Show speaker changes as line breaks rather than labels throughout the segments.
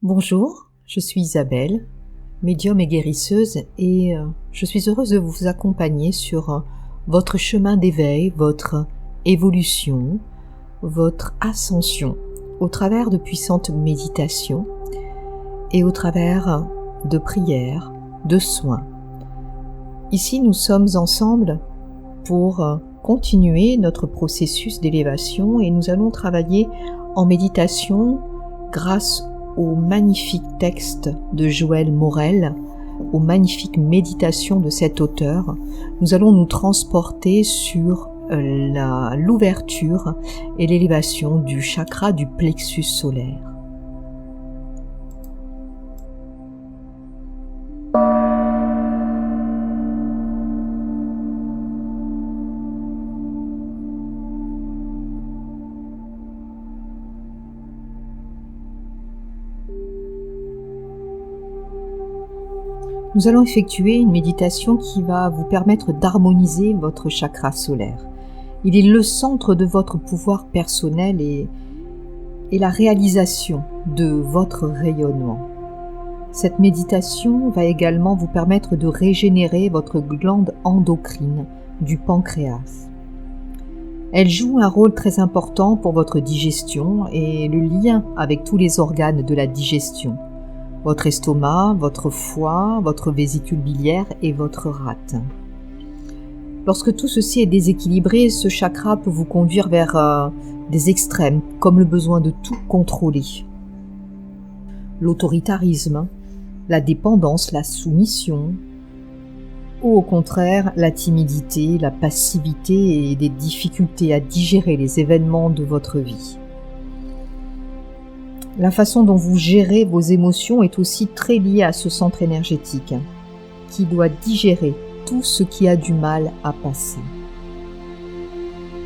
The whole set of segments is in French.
Bonjour, je suis Isabelle, médium et guérisseuse et je suis heureuse de vous accompagner sur votre chemin d'éveil, votre évolution, votre ascension au travers de puissantes méditations et au travers de prières, de soins. Ici, nous sommes ensemble pour continuer notre processus d'élévation et nous allons travailler en méditation grâce au magnifique texte de Joël Morel, aux magnifiques méditations de cet auteur. Nous allons nous transporter sur l'ouverture et l'élévation du chakra du plexus solaire. Nous allons effectuer une méditation qui va vous permettre d'harmoniser votre chakra solaire. Il est le centre de votre pouvoir personnel et la réalisation de votre rayonnement. Cette méditation va également vous permettre de régénérer votre glande endocrine du pancréas. Elle joue un rôle très important pour votre digestion et le lien avec tous les organes de la digestion. Votre estomac, votre foie, votre vésicule biliaire et votre rate. Lorsque tout ceci est déséquilibré, ce chakra peut vous conduire vers des extrêmes, comme le besoin de tout contrôler. L'autoritarisme, la dépendance, la soumission, ou au contraire la timidité, la passivité et des difficultés à digérer les événements de votre vie. La façon dont vous gérez vos émotions est aussi très liée à ce centre énergétique qui doit digérer tout ce qui a du mal à passer.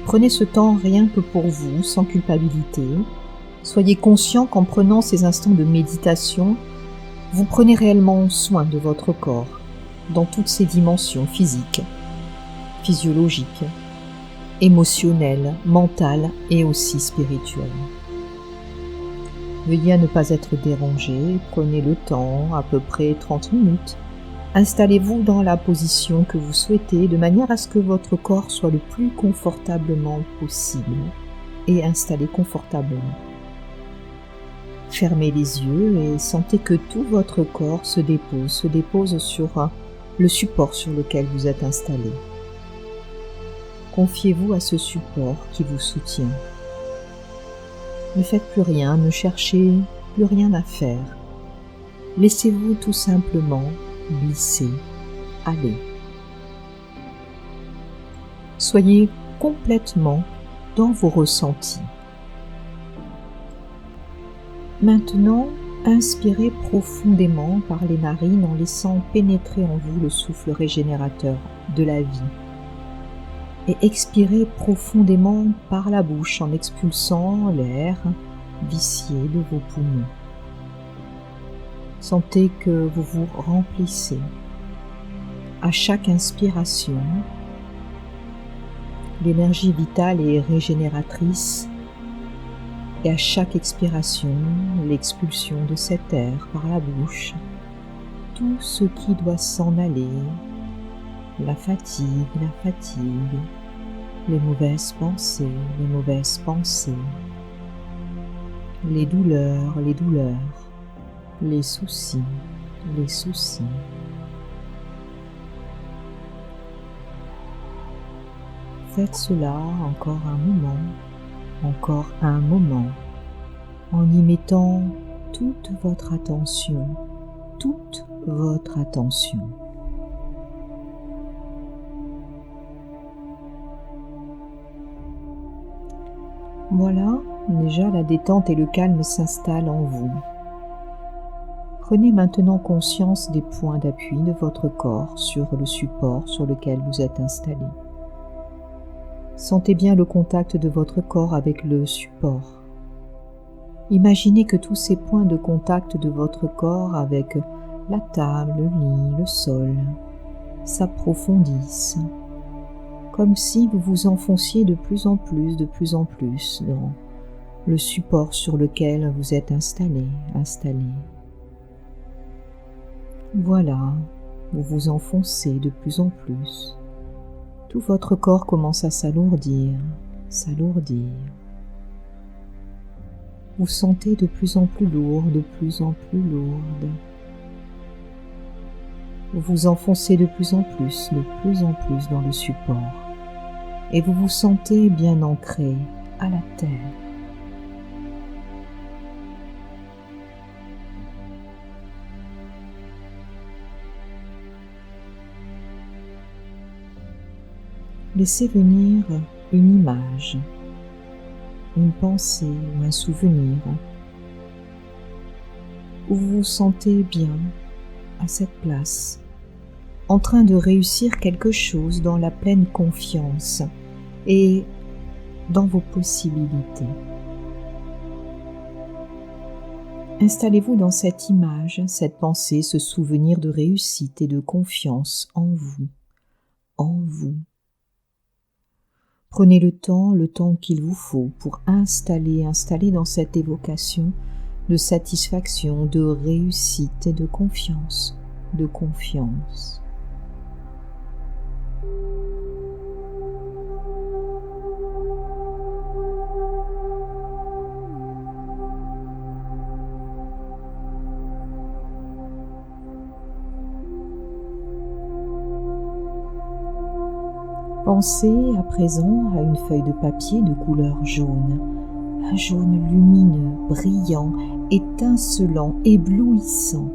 Prenez ce temps rien que pour vous, sans culpabilité. Soyez conscient qu'en prenant ces instants de méditation, vous prenez réellement soin de votre corps dans toutes ses dimensions physiques, physiologiques, émotionnelles, mentales et aussi spirituelles. Veuillez à ne pas être dérangé, prenez le temps, à peu près 30 minutes. Installez-vous dans la position que vous souhaitez de manière à ce que votre corps soit le plus confortablement possible et installé confortablement. Fermez les yeux et sentez que tout votre corps se dépose sur le support sur lequel vous êtes installé. Confiez-vous à ce support qui vous soutient. Ne faites plus rien, ne cherchez plus rien à faire. Laissez-vous tout simplement glisser, aller. Soyez complètement dans vos ressentis. Maintenant, inspirez profondément par les narines en laissant pénétrer en vous le souffle régénérateur de la vie. Et expirez profondément par la bouche en expulsant l'air vicié de vos poumons. Sentez que vous vous remplissez. À chaque inspiration, l'énergie vitale et régénératrice et à chaque expiration, l'expulsion de cet air par la bouche, tout ce qui doit s'en aller, la fatigue, les mauvaises pensées, les douleurs, les soucis. Faites cela encore un moment, en y mettant toute votre attention. Voilà, déjà la détente et le calme s'installent en vous. Prenez maintenant conscience des points d'appui de votre corps sur le support sur lequel vous êtes installé. Sentez bien le contact de votre corps avec le support. Imaginez que tous ces points de contact de votre corps avec la table, le lit, le sol s'approfondissent, comme si vous vous enfonciez de plus en plus dans le support sur lequel vous êtes installé. Voilà, vous vous enfoncez de plus en plus. Tout votre corps commence à s'alourdir, s'alourdir. Vous sentez de plus en plus lourd, de plus en plus lourde. Vous vous enfoncez de plus en plus dans le support. Et vous vous sentez bien ancré à la terre. Laissez venir une image, une pensée ou un souvenir où vous vous sentez bien à cette place, en train de réussir quelque chose dans la pleine confiance et dans vos possibilités. Installez-vous dans cette image, cette pensée, ce souvenir de réussite et de confiance en vous, en vous. Prenez le temps qu'il vous faut pour installer dans cette évocation de satisfaction, de réussite et de confiance, de confiance. Pensez à présent à une feuille de papier de couleur jaune, un jaune lumineux, brillant, étincelant, éblouissant.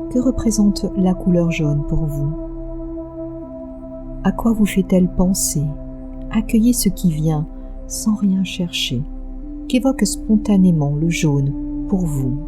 Que représente la couleur jaune pour vous? À quoi vous fait-elle penser? Accueillez ce qui vient sans rien chercher. Qu'évoque spontanément le jaune pour vous?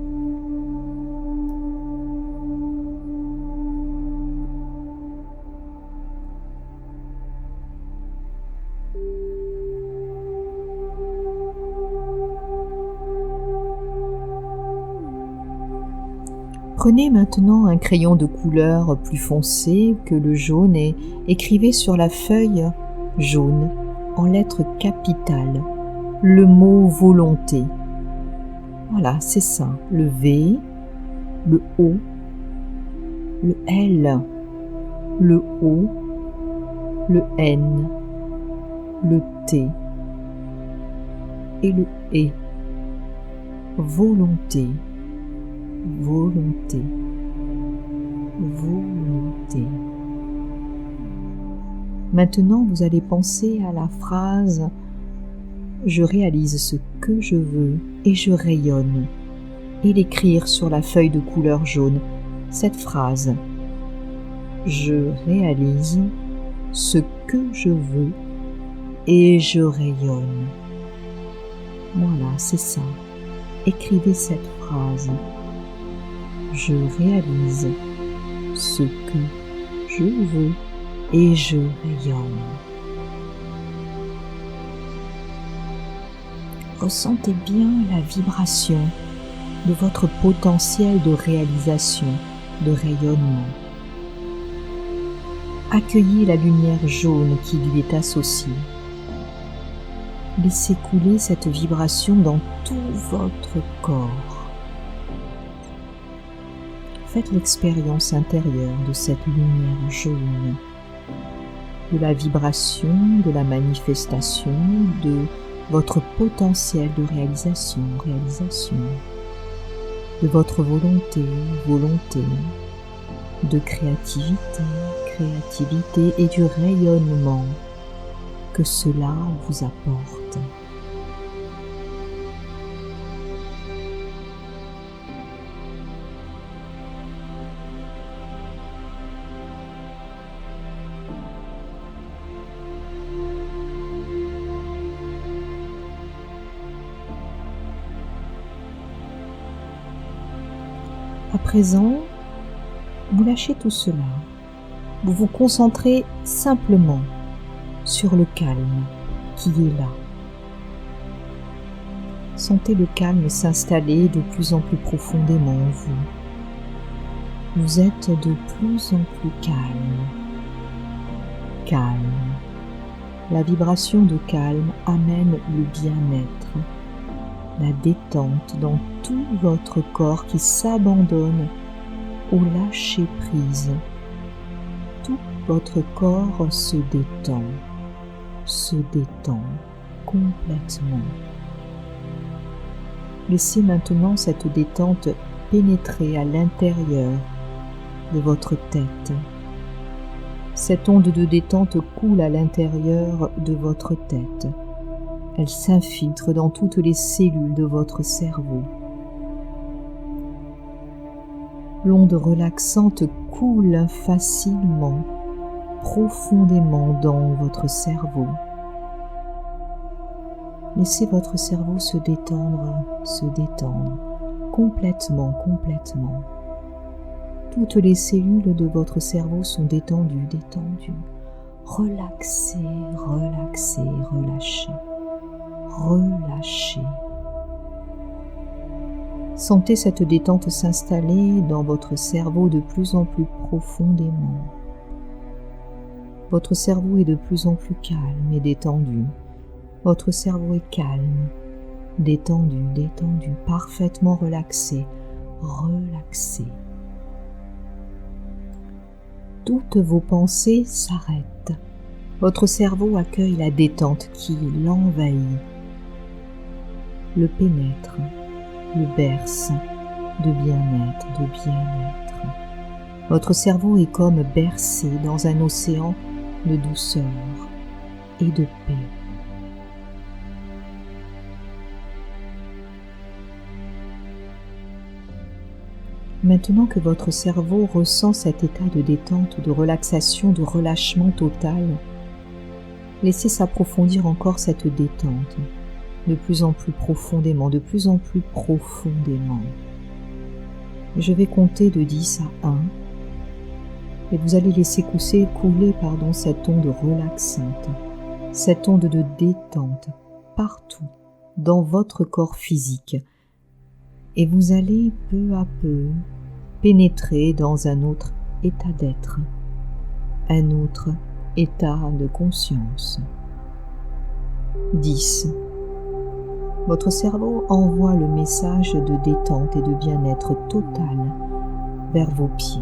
Prenez maintenant un crayon de couleur plus foncé que le jaune et écrivez sur la feuille jaune, en lettres capitales, le mot volonté. Voilà, c'est ça, le V, le O, le L, le O, le N, le T et le E. Volonté. Volonté, volonté. Maintenant, vous allez penser à la phrase « Je réalise ce que je veux et je rayonne » et l'écrire sur la feuille de couleur jaune, cette phrase « Je réalise ce que je veux et je rayonne ». Voilà, c'est ça. Écrivez cette phrase. Je réalise ce que je veux et je rayonne. Ressentez bien la vibration de votre potentiel de réalisation, de rayonnement. Accueillez la lumière jaune qui lui est associée. Laissez couler cette vibration dans tout votre corps. Faites l'expérience intérieure de cette lumière jaune, de la vibration, de la manifestation, de votre potentiel de réalisation, de votre volonté, de créativité et du rayonnement que cela vous apporte. À présent, vous lâchez tout cela. Vous vous concentrez simplement sur le calme qui est là. Sentez le calme s'installer de plus en plus profondément en vous. Vous êtes de plus en plus calme. Calme. La vibration de calme amène le bien-être, la détente dans tout votre corps qui s'abandonne au lâcher-prise. Tout votre corps se détend complètement. Laissez maintenant cette détente pénétrer à l'intérieur de votre tête. Cette onde de détente coule à l'intérieur de votre tête. Elle s'infiltre dans toutes les cellules de votre cerveau. L'onde relaxante coule facilement, profondément dans votre cerveau. Laissez votre cerveau se détendre, complètement. Toutes les cellules de votre cerveau sont détendues. Relaxez, relâchez. Sentez cette détente s'installer dans votre cerveau de plus en plus profondément. Votre cerveau est de plus en plus calme et détendu. Votre cerveau est calme, détendu, parfaitement relaxé. Toutes vos pensées s'arrêtent. Votre cerveau accueille la détente qui l'envahit, le pénètre, le berce de bien-être. Votre cerveau est comme bercé dans un océan de douceur et de paix. Maintenant que votre cerveau ressent cet état de détente, de relaxation, de relâchement total, laissez s'approfondir encore cette détente, de plus en plus profondément. Je vais compter de 10 à 1, et vous allez laisser couler cette onde relaxante, cette onde de détente, partout, dans votre corps physique. Et vous allez peu à peu pénétrer dans un autre état d'être, un autre état de conscience. 10. Votre cerveau envoie le message de détente et de bien-être total vers vos pieds.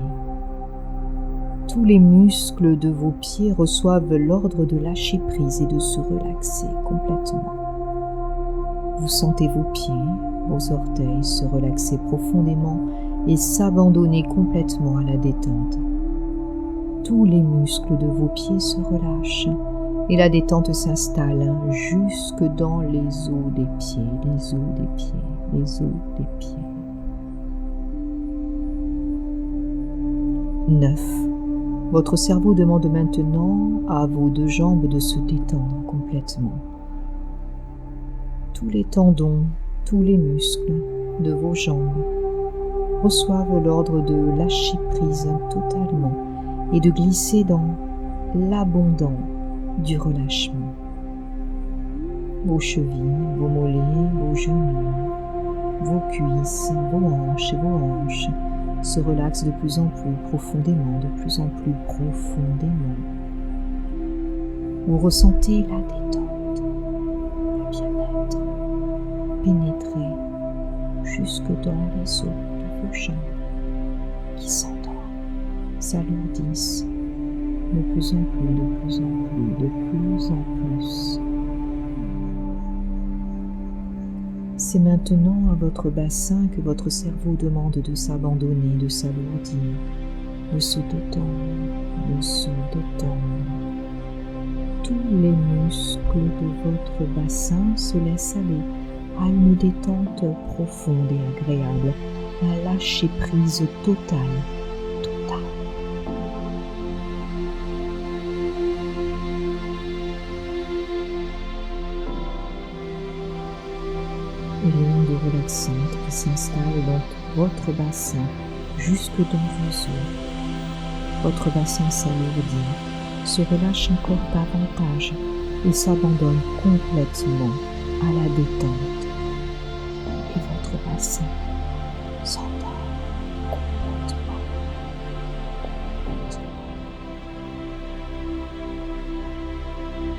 Tous les muscles de vos pieds reçoivent l'ordre de lâcher prise et de se relaxer complètement. Vous sentez vos pieds, vos orteils se relaxer profondément et s'abandonner complètement à la détente. Tous les muscles de vos pieds se relâchent et la détente s'installe jusque dans les os des pieds. 9. Votre cerveau demande maintenant à vos 2 jambes de se détendre complètement. Tous les tendons, tous les muscles de vos jambes reçoivent l'ordre de lâcher prise totalement et de glisser dans l'abondant du relâchement. Vos chevilles, vos mollets, vos genoux, vos cuisses, vos hanches se relaxent de plus en plus profondément. Vous ressentez la détente, le bien-être pénétrer jusque dans les os de vos jambes qui s'endorment, s'alourdissent de plus en plus. C'est maintenant à votre bassin que votre cerveau demande de s'abandonner, de s'alourdir, de se détendre. Tous les muscles de votre bassin se laissent aller à une détente profonde et agréable, un lâcher prise total. Et l'onde relaxante qui s'installe dans votre bassin, jusque dans vos os. Votre bassin s'alourdit, se relâche encore davantage et s'abandonne complètement à la détente. Et votre bassin s'endort complètement.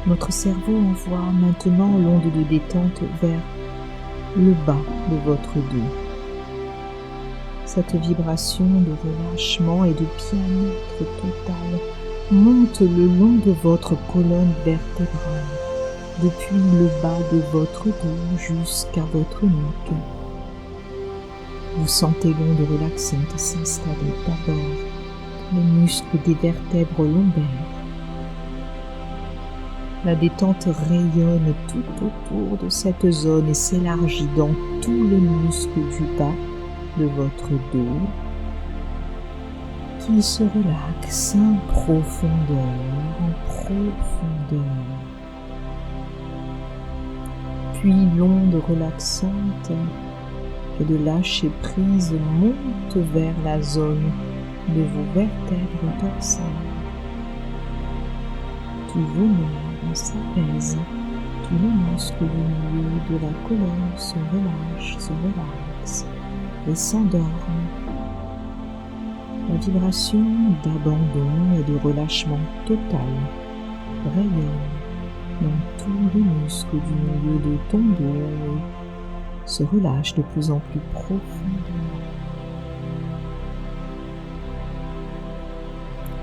Votre cerveau envoie maintenant l'onde de détente vers le bas de votre dos. Cette vibration de relâchement et de bien-être total monte le long de votre colonne vertébrale, depuis le bas de votre dos jusqu'à votre nuque. Vous sentez l'onde relaxante s'installer d'abord dans les muscles des vertèbres lombaires. La détente rayonne tout autour de cette zone et s'élargit dans tous les muscles du bas de votre dos, qui se relaxent en profondeur, Puis l'onde relaxante et de lâcher prise monte vers la zone de vos vertèbres dorsales. Tous vos nerfs s'apaisent, tous les muscles du milieu de la colonne se relaxent et s'endorment. La vibration d'abandon et de relâchement total rayonne dans tous les muscles du milieu de ton dos et se relâche de plus en plus profondément.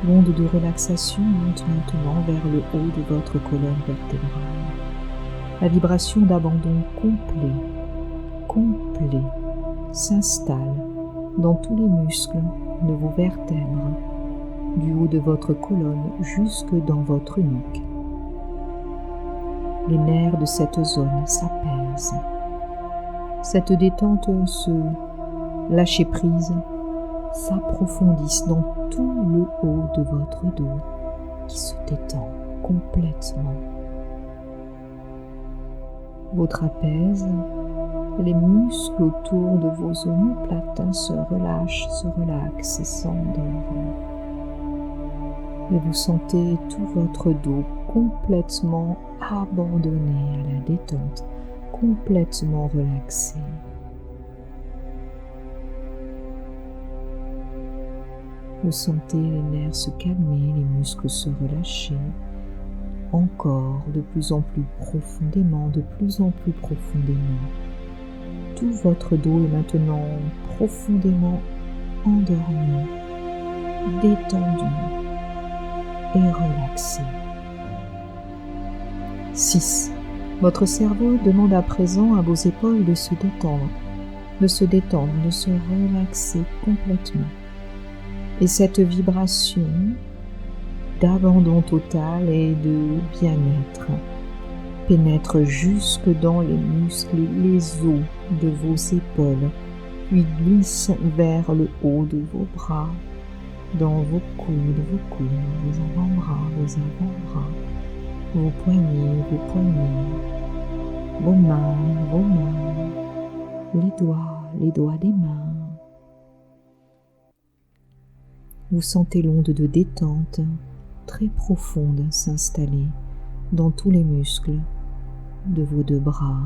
L'onde de relaxation monte maintenant vers le haut de votre colonne vertébrale. La vibration d'abandon complet, s'installe dans tous les muscles de vos vertèbres, du haut de votre colonne jusque dans votre nuque. Les nerfs de cette zone s'apaisent. Cette détente, ce lâcher-prise, s'approfondissent dans tout le haut de votre dos qui se détend complètement. Vos trapèzes, les muscles autour de vos omoplates se relaxent et s'endorment. Et vous sentez tout votre dos complètement abandonné à la détente, complètement relaxé. Vous sentez les nerfs se calmer, les muscles se relâcher, encore de plus en plus profondément, Tout votre dos est maintenant profondément endormi, détendu et relaxé. 6. Votre cerveau demande à présent à vos épaules de se détendre, de se relaxer complètement. Et cette vibration d'abandon total et de bien-être pénètre jusque dans les muscles et les os de vos épaules, puis glisse vers le haut de vos bras, dans vos coudes, vos avant-bras, vos poignets, vos mains, les doigts des mains. Vous sentez l'onde de détente très profonde s'installer dans tous les muscles de vos deux bras,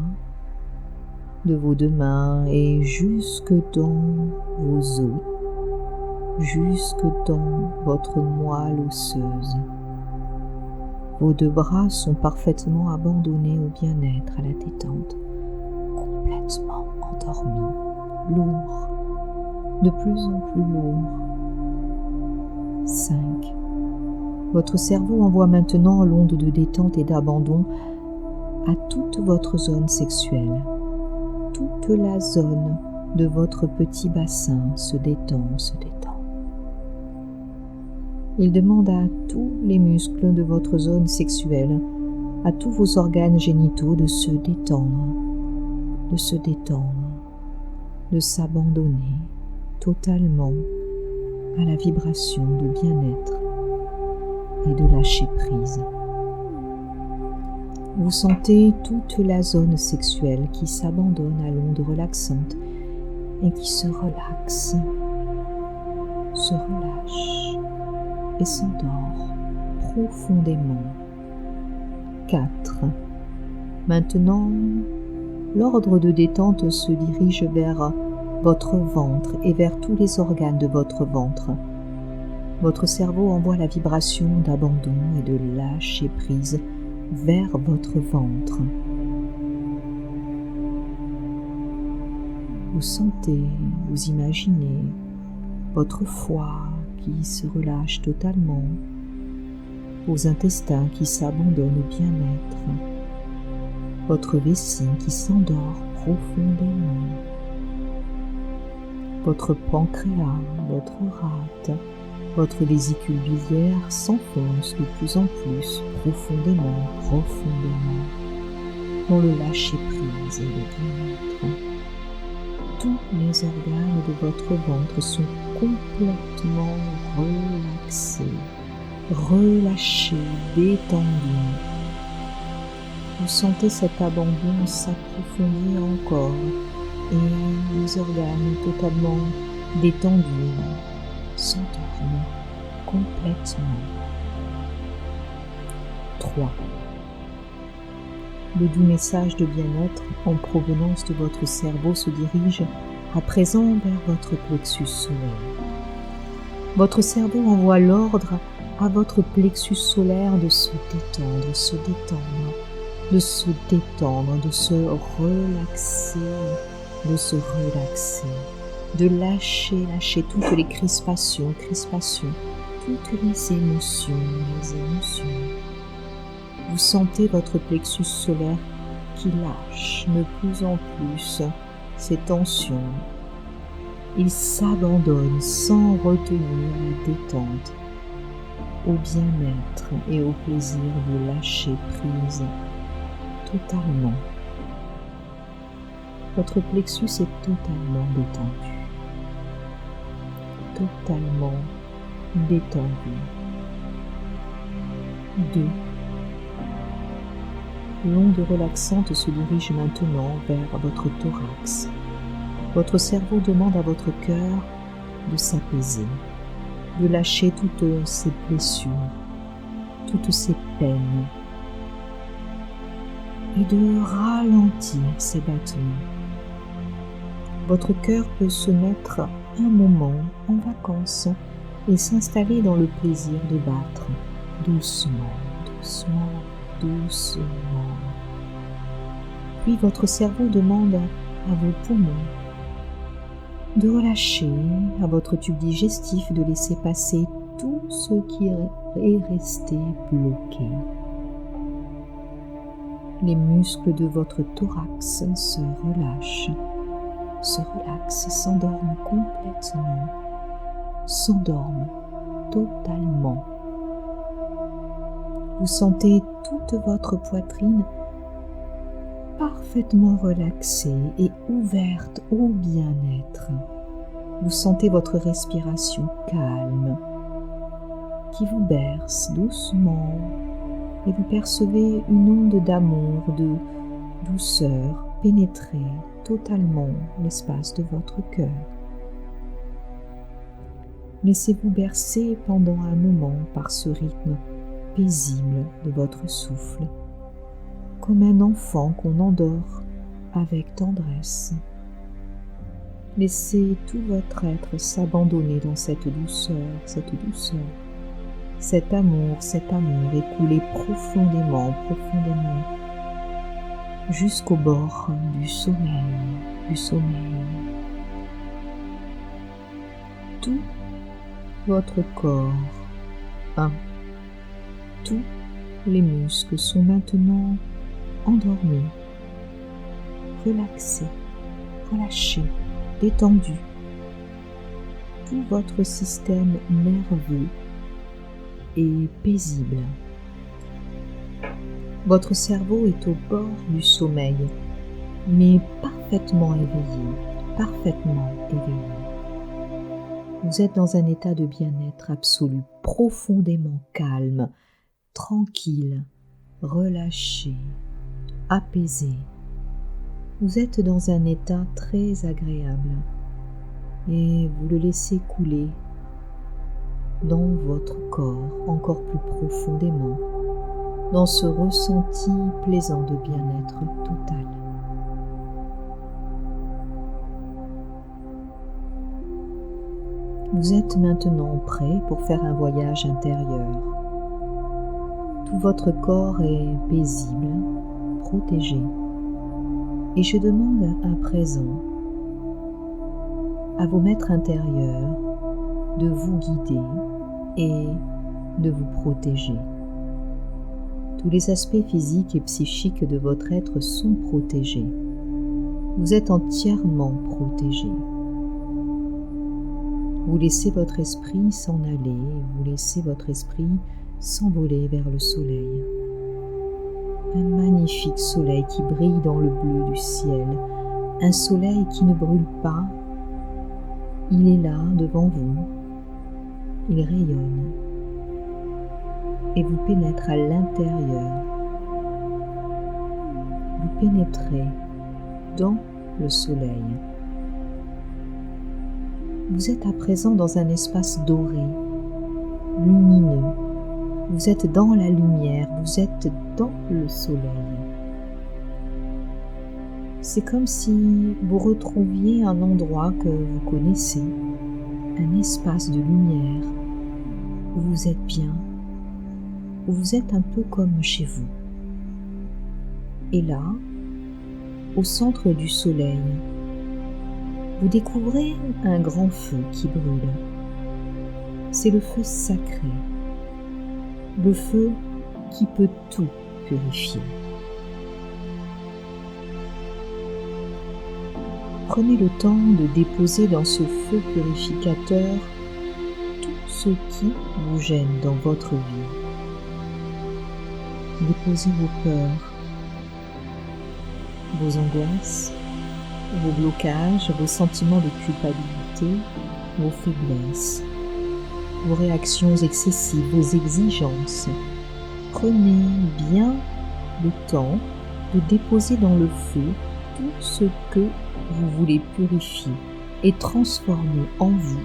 de vos deux mains et jusque dans vos os, jusque dans votre moelle osseuse. Vos deux bras sont parfaitement abandonnés au bien-être, à la détente, complètement endormis, lourds, de plus en plus lourds. 5. Votre cerveau envoie maintenant l'onde de détente et d'abandon à toute votre zone sexuelle. Toute la zone de votre petit bassin se détend. Il demande à tous les muscles de votre zone sexuelle, à tous vos organes génitaux de se détendre, de s'abandonner totalement à la vibration de bien-être et de lâcher prise. Vous sentez toute la zone sexuelle qui s'abandonne à l'onde relaxante et qui se relaxe, se relâche et s'endort profondément. 4. Maintenant, l'ordre de détente se dirige vers votre ventre et vers tous les organes de votre ventre. Votre cerveau envoie la vibration d'abandon et de lâcher prise vers votre ventre. Vous sentez, vous imaginez votre foie qui se relâche totalement, vos intestins qui s'abandonnent au bien-être, votre vessie qui s'endort profondément, votre pancréas, votre rate, votre vésicule biliaire s'enfonce de plus en plus profondément dans le lâcher-prise et le bien-être. Tous les organes de votre ventre sont complètement relaxés, relâchés, détendus. Vous sentez cet abandon s'approfondir encore et les organes totalement détendus s'endorment complètement. 3. Le doux message de bien-être en provenance de votre cerveau se dirige à présent vers votre plexus solaire. Votre cerveau envoie l'ordre à votre plexus solaire de se détendre, de se relaxer, de lâcher toutes les crispations, toutes les émotions. Vous sentez votre plexus solaire qui lâche de plus en plus ses tensions. Il s'abandonne sans retenir la détente, au bien-être et au plaisir de lâcher prise totalement. Votre plexus est totalement détendu. 2. L'onde relaxante se dirige maintenant vers votre thorax. Votre cerveau demande à votre cœur de s'apaiser, de lâcher toutes ses blessures, toutes ses peines et de ralentir ses battements. Votre cœur peut se mettre un moment en vacances et s'installer dans le plaisir de battre doucement. Puis votre cerveau demande à vos poumons de relâcher, à votre tube digestif de laisser passer tout ce qui est resté bloqué. Les muscles de votre thorax se relaxent, s'endorment complètement, s'endorment totalement. Vous sentez toute votre poitrine parfaitement relaxée et ouverte au bien-être. Vous sentez votre respiration calme qui vous berce doucement et vous percevez une onde d'amour, de douceur pénétrer totalement l'espace de votre cœur. Laissez-vous bercer pendant un moment par ce rythme paisible de votre souffle, comme un enfant qu'on endort avec tendresse. Laissez tout votre être s'abandonner dans cette douceur, cet amour écouler profondément, jusqu'au bord du sommeil. Tout votre corps, tous les muscles sont maintenant endormis, relaxés, relâchés, détendus. Tout votre système nerveux est paisible. Votre cerveau est au bord du sommeil, mais parfaitement éveillé. Vous êtes dans un état de bien-être absolu, profondément calme, tranquille, relâché, apaisé. Vous êtes dans un état très agréable et vous le laissez couler dans votre corps encore plus profondément, dans ce ressenti plaisant de bien-être total. Vous êtes maintenant prêt pour faire un voyage intérieur. Tout votre corps est paisible, protégé. Et je demande à présent à vos maîtres intérieurs de vous guider et de vous protéger. Tous les aspects physiques et psychiques de votre être sont protégés. Vous êtes entièrement protégé. Vous laissez votre esprit s'en aller, vous laissez votre esprit s'envoler vers le soleil. Un magnifique soleil qui brille dans le bleu du ciel, un soleil qui ne brûle pas. Il est là devant vous, il rayonne et vous pénètre à l'intérieur. Vous pénétrez dans le soleil. Vous êtes à présent dans un espace doré, lumineux. Vous êtes dans la lumière, vous êtes dans le soleil. C'est comme si vous retrouviez un endroit que vous connaissez, un espace de lumière où vous êtes bien, où vous êtes un peu comme chez vous. Et là, au centre du soleil, vous découvrez un grand feu qui brûle. C'est le feu sacré, le feu qui peut tout purifier. Prenez le temps de déposer dans ce feu purificateur tout ce qui vous gêne dans votre vie. Déposez vos peurs, vos angoisses, vos blocages, vos sentiments de culpabilité, vos faiblesses, vos réactions excessives, vos exigences. Prenez bien le temps de déposer dans le feu tout ce que vous voulez purifier et transformer en vous.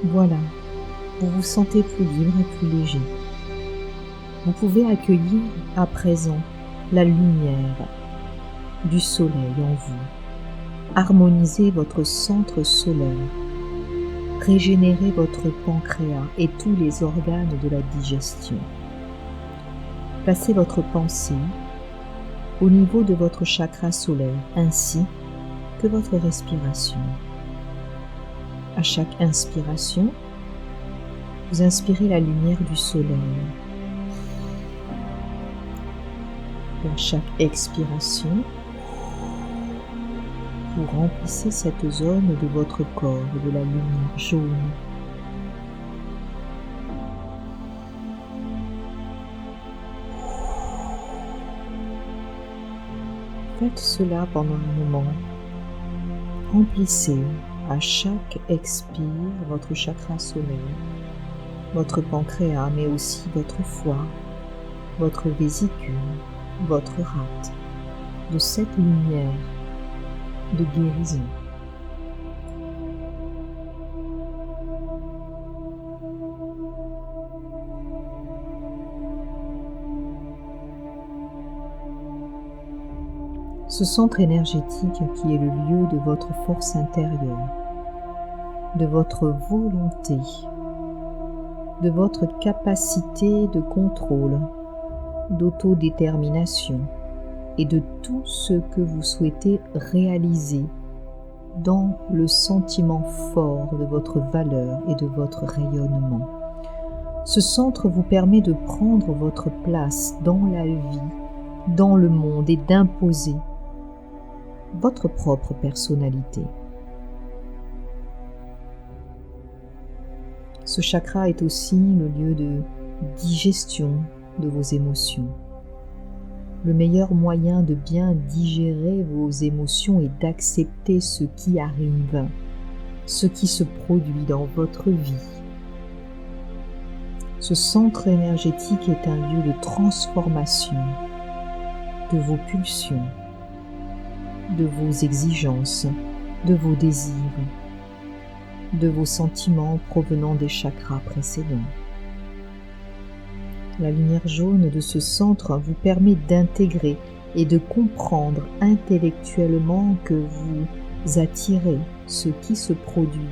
Voilà, vous vous sentez plus libre et plus léger. Vous pouvez accueillir à présent la lumière du soleil en vous. Harmonisez votre centre solaire. Régénérez votre pancréas et tous les organes de la digestion. Placez votre pensée au niveau de votre chakra solaire ainsi que votre respiration. À chaque inspiration, vous inspirez la lumière du soleil. Et à chaque expiration, vous remplissez cette zone de votre corps de la lumière jaune. Faites cela pendant un moment. Remplissez à chaque expire votre chakra solaire, votre pancréas, mais aussi votre foie, votre vésicule, votre rate, de cette lumière de guérison. Ce centre énergétique qui est le lieu de votre force intérieure, de votre volonté, de votre capacité de contrôle, d'autodétermination et de tout ce que vous souhaitez réaliser dans le sentiment fort de votre valeur et de votre rayonnement. Ce centre vous permet de prendre votre place dans la vie, dans le monde et d'imposer votre propre personnalité. Ce chakra est aussi le lieu de digestion de vos émotions. Le meilleur moyen de bien digérer vos émotions est d'accepter ce qui arrive, ce qui se produit dans votre vie. Ce centre énergétique est un lieu de transformation de vos pulsions, de vos exigences, de vos désirs, de vos sentiments provenant des chakras précédents. La lumière jaune de ce centre vous permet d'intégrer et de comprendre intellectuellement que vous attirez ce qui se produit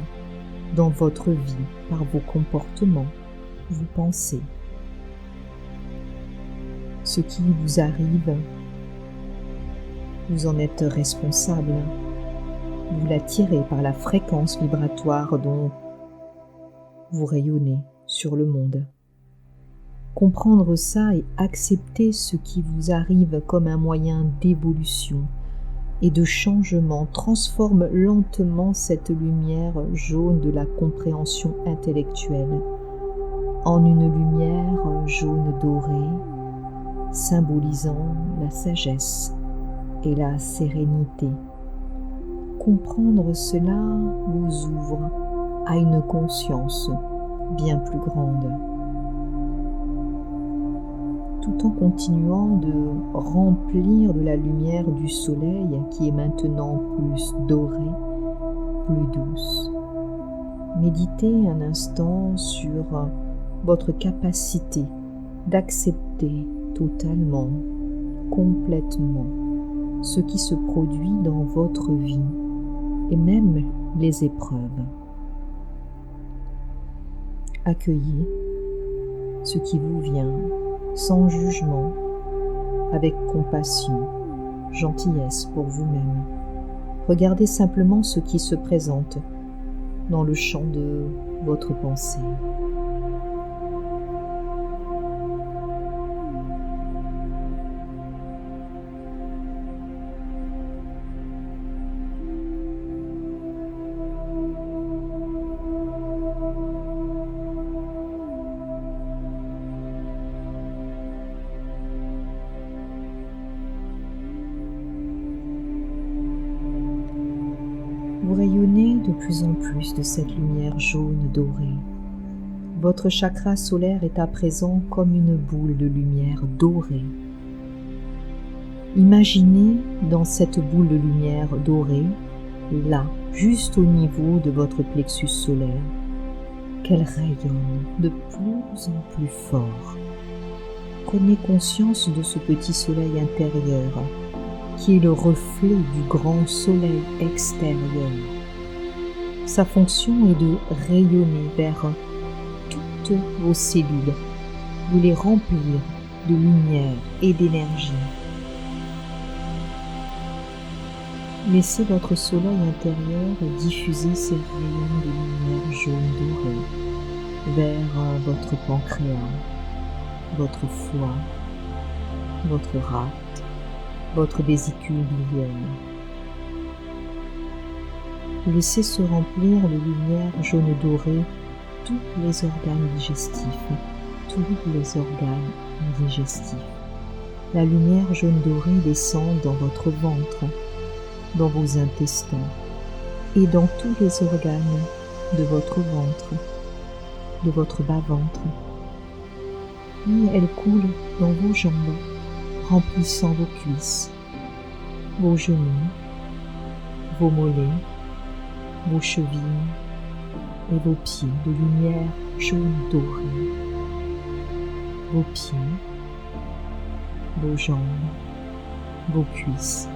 dans votre vie par vos comportements, vos pensées. Ce qui vous arrive, vous en êtes responsable. Vous l'attirez par la fréquence vibratoire dont vous rayonnez sur le monde. Comprendre ça et accepter ce qui vous arrive comme un moyen d'évolution et de changement transforme lentement cette lumière jaune de la compréhension intellectuelle en une lumière jaune dorée, symbolisant la sagesse et la sérénité. Comprendre cela vous ouvre à une conscience bien plus grande. Tout en continuant de remplir de la lumière du soleil qui est maintenant plus dorée, plus douce. Méditez un instant sur votre capacité d'accepter totalement, complètement ce qui se produit dans votre vie et même les épreuves. Accueillez ce qui vous vient sans jugement, avec compassion, gentillesse pour vous-même. Regardez simplement ce qui se présente dans le champ de votre pensée. Vous rayonnez de plus en plus de cette lumière jaune dorée. Votre chakra solaire est à présent comme une boule de lumière dorée. Imaginez dans cette boule de lumière dorée, là, juste au niveau de votre plexus solaire, qu'elle rayonne de plus en plus fort. Prenez conscience de ce petit soleil intérieur qui est le reflet du grand soleil extérieur. Sa fonction est de rayonner vers toutes vos cellules, de les remplir de lumière et d'énergie. Laissez votre soleil intérieur diffuser ses rayons de lumière jaune dorée vers votre pancréas, votre foie, votre rate, votre vésicule biliaire. Laissez se remplir de lumière jaune dorée tous les organes digestifs, tous les organes digestifs. La lumière jaune dorée descend dans votre ventre, dans vos intestins et dans tous les organes de votre ventre, de votre bas-ventre. Puis elle coule dans vos jambes, remplissant vos cuisses, vos genoux, vos mollets, vos chevilles et vos pieds de lumière jaune dorée. Vos pieds, vos jambes, vos cuisses,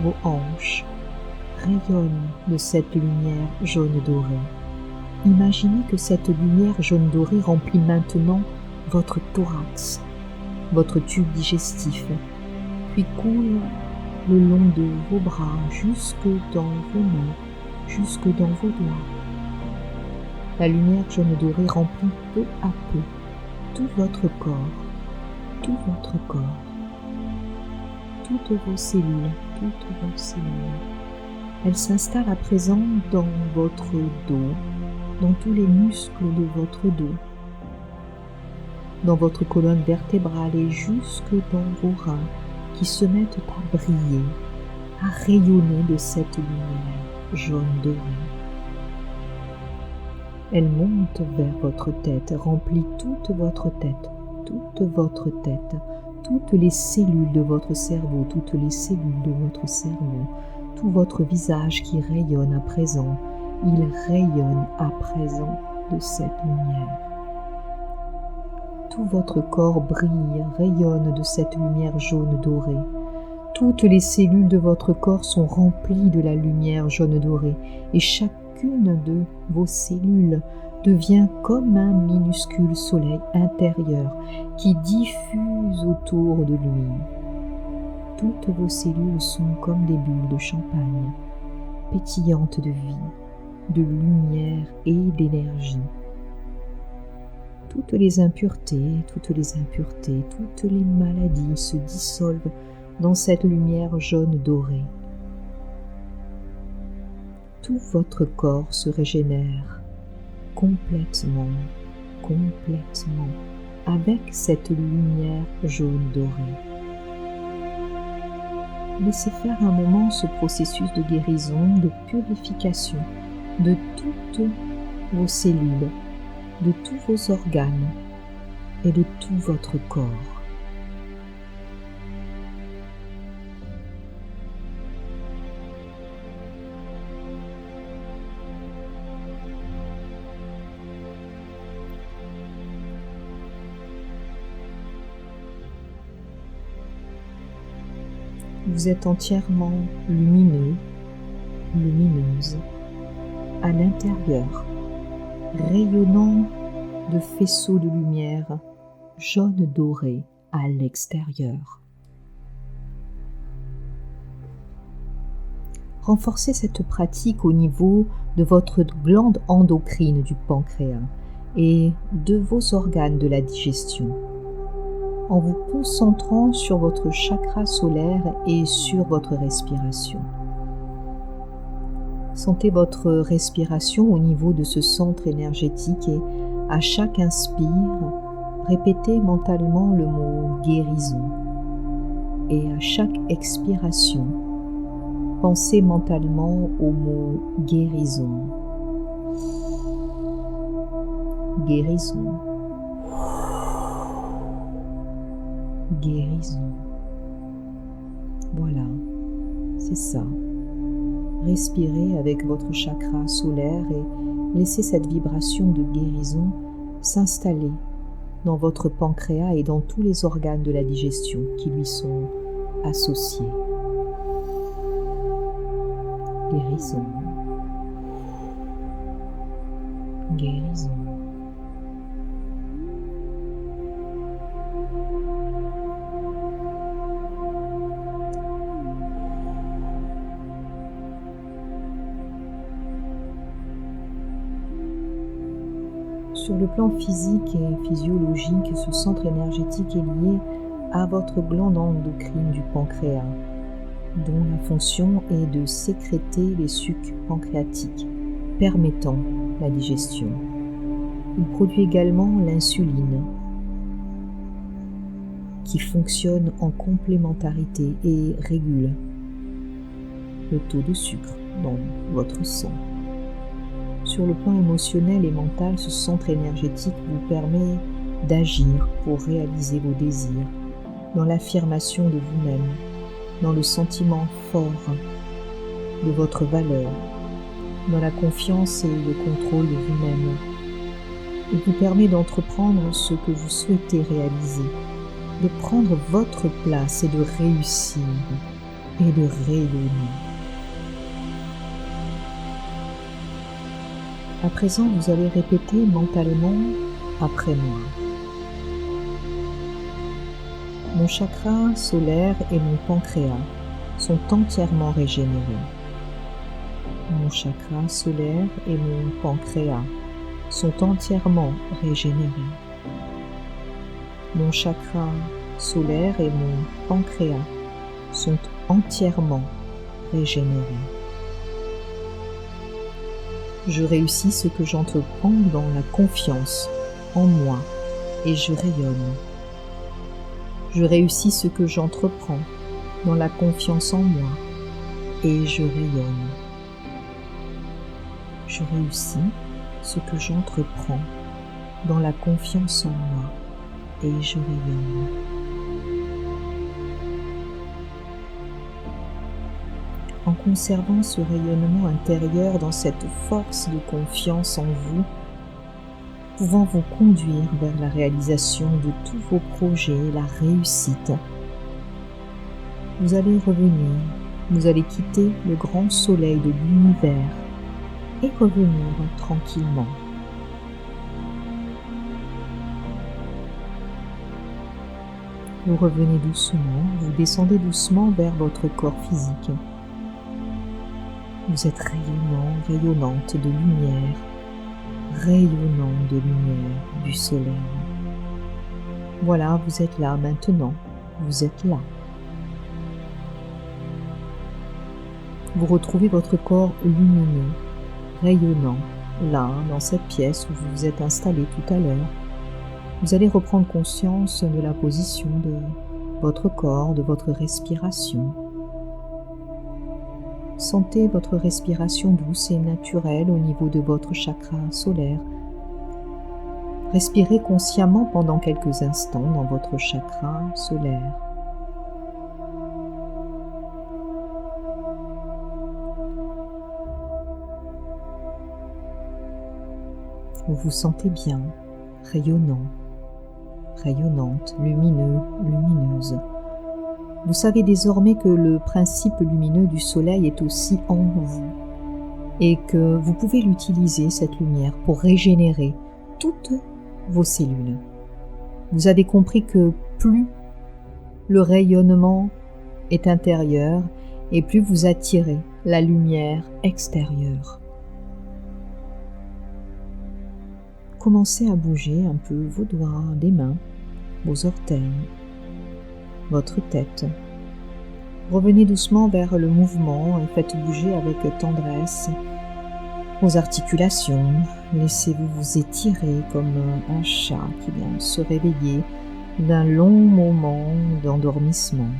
vos hanches rayonnent de cette lumière jaune dorée. Imaginez que cette lumière jaune dorée remplit maintenant votre thorax, votre tube digestif, puis coule le long de vos bras jusque dans vos mains, jusque dans vos doigts. La lumière jaune dorée remplit peu à peu tout votre corps, toutes vos cellules, Elle s'installe à présent dans votre dos, dans tous les muscles de votre dos, dans votre colonne vertébrale et jusque dans vos reins qui se mettent à briller, à rayonner de cette lumière jaune dorée. Elle monte vers votre tête, remplit toute votre tête, toutes les cellules de votre cerveau, tout votre visage qui rayonne à présent, il rayonne à présent de cette lumière. Tout votre corps brille, rayonne de cette lumière jaune dorée. Toutes les cellules de votre corps sont remplies de la lumière jaune dorée et chacune de vos cellules devient comme un minuscule soleil intérieur qui diffuse autour de lui. Toutes vos cellules sont comme des bulles de champagne, pétillantes de vie, de lumière et d'énergie. Toutes les impuretés, toutes les maladies se dissolvent dans cette lumière jaune dorée. Tout votre corps se régénère complètement, avec cette lumière jaune dorée. Laissez faire un moment ce processus de guérison, de purification de toutes vos cellules, de tous vos organes et de tout votre corps. Vous êtes entièrement lumineux, lumineuse, à l'intérieur, rayonnant de faisceaux de lumière jaune doré à l'extérieur. Renforcez cette pratique au niveau de votre glande endocrine du pancréas et de vos organes de la digestion, en vous concentrant sur votre chakra solaire et sur votre respiration. Sentez votre respiration au niveau de ce centre énergétique et à chaque inspire, répétez mentalement le mot guérison. Et à chaque expiration, pensez mentalement au mot guérison. Guérison. Guérison. Voilà, c'est ça. Respirez avec votre chakra solaire et laissez cette vibration de guérison s'installer dans votre pancréas et dans tous les organes de la digestion qui lui sont associés. Guérison. Guérison. Sur le plan physique et physiologique, ce centre énergétique est lié à votre glande endocrine du pancréas, dont la fonction est de sécréter les sucs pancréatiques, permettant la digestion. Il produit également l'insuline, qui fonctionne en complémentarité et régule le taux de sucre dans votre sang. Sur le plan émotionnel et mental, ce centre énergétique vous permet d'agir pour réaliser vos désirs, dans l'affirmation de vous-même, dans le sentiment fort de votre valeur, dans la confiance et le contrôle de vous-même. Il vous permet d'entreprendre ce que vous souhaitez réaliser, de prendre votre place et de réussir et de rayonner. À présent, vous allez répéter mentalement après moi. Mon chakra solaire et mon pancréas sont entièrement régénérés. Mon chakra solaire et mon pancréas sont entièrement régénérés. Mon chakra solaire et mon pancréas sont entièrement régénérés. Je réussis ce que j'entreprends dans la confiance en moi et je rayonne. Je réussis ce que j'entreprends dans la confiance en moi et je rayonne. Je réussis ce que j'entreprends dans la confiance en moi et je rayonne. En conservant ce rayonnement intérieur dans cette force de confiance en vous, pouvant vous conduire vers la réalisation de tous vos projets et la réussite. Vous allez revenir, vous allez quitter le grand soleil de l'univers et revenir tranquillement. Vous revenez doucement, vous descendez doucement vers votre corps physique. Vous êtes rayonnant, rayonnante de lumière, rayonnant de lumière du soleil. Voilà, vous êtes là maintenant, vous êtes là. Vous retrouvez votre corps lumineux, rayonnant, là, dans cette pièce où vous vous êtes installé tout à l'heure. Vous allez reprendre conscience de la position de votre corps, de votre respiration. Sentez votre respiration douce et naturelle au niveau de votre chakra solaire. Respirez consciemment pendant quelques instants dans votre chakra solaire. Vous vous sentez bien, rayonnant, rayonnante, lumineux, lumineuse. Vous savez désormais que le principe lumineux du soleil est aussi en vous et que vous pouvez l'utiliser, cette lumière, pour régénérer toutes vos cellules. Vous avez compris que plus le rayonnement est intérieur et plus vous attirez la lumière extérieure. Commencez à bouger un peu vos doigts, des mains, vos orteils, votre tête. Revenez doucement vers le mouvement et faites bouger avec tendresse vos articulations. Laissez-vous vous étirer comme un chat qui vient de se réveiller d'un long moment d'endormissement.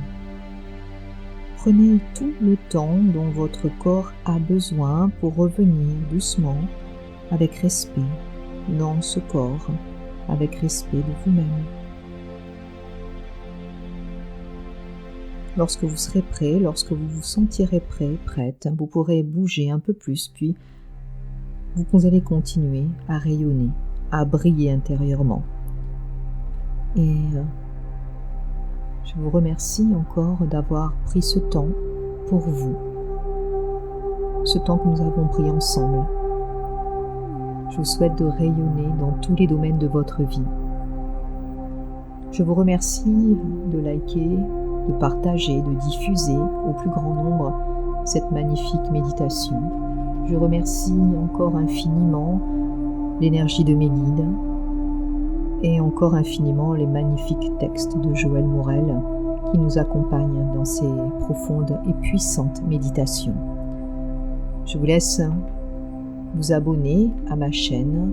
Prenez tout le temps dont votre corps a besoin pour revenir doucement, avec respect, dans ce corps, avec respect de vous-même. Lorsque vous serez prêt, lorsque vous vous sentirez prêt, prête, vous pourrez bouger un peu plus, puis vous allez continuer à rayonner, à briller intérieurement. Et je vous remercie encore d'avoir pris ce temps pour vous, ce temps que nous avons pris ensemble. Je vous souhaite de rayonner dans tous les domaines de votre vie. Je vous remercie de liker, de partager, de diffuser au plus grand nombre cette magnifique méditation. Je remercie encore infiniment l'énergie de mes guides et encore infiniment les magnifiques textes de Joël Morel qui nous accompagnent dans ces profondes et puissantes méditations. Je vous laisse vous abonner à ma chaîne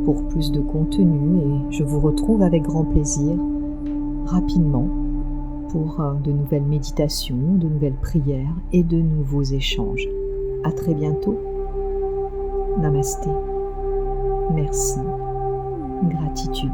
pour plus de contenu et je vous retrouve avec grand plaisir rapidement pour de nouvelles méditations, de nouvelles prières et de nouveaux échanges. À très bientôt. Namasté. Merci. Gratitude.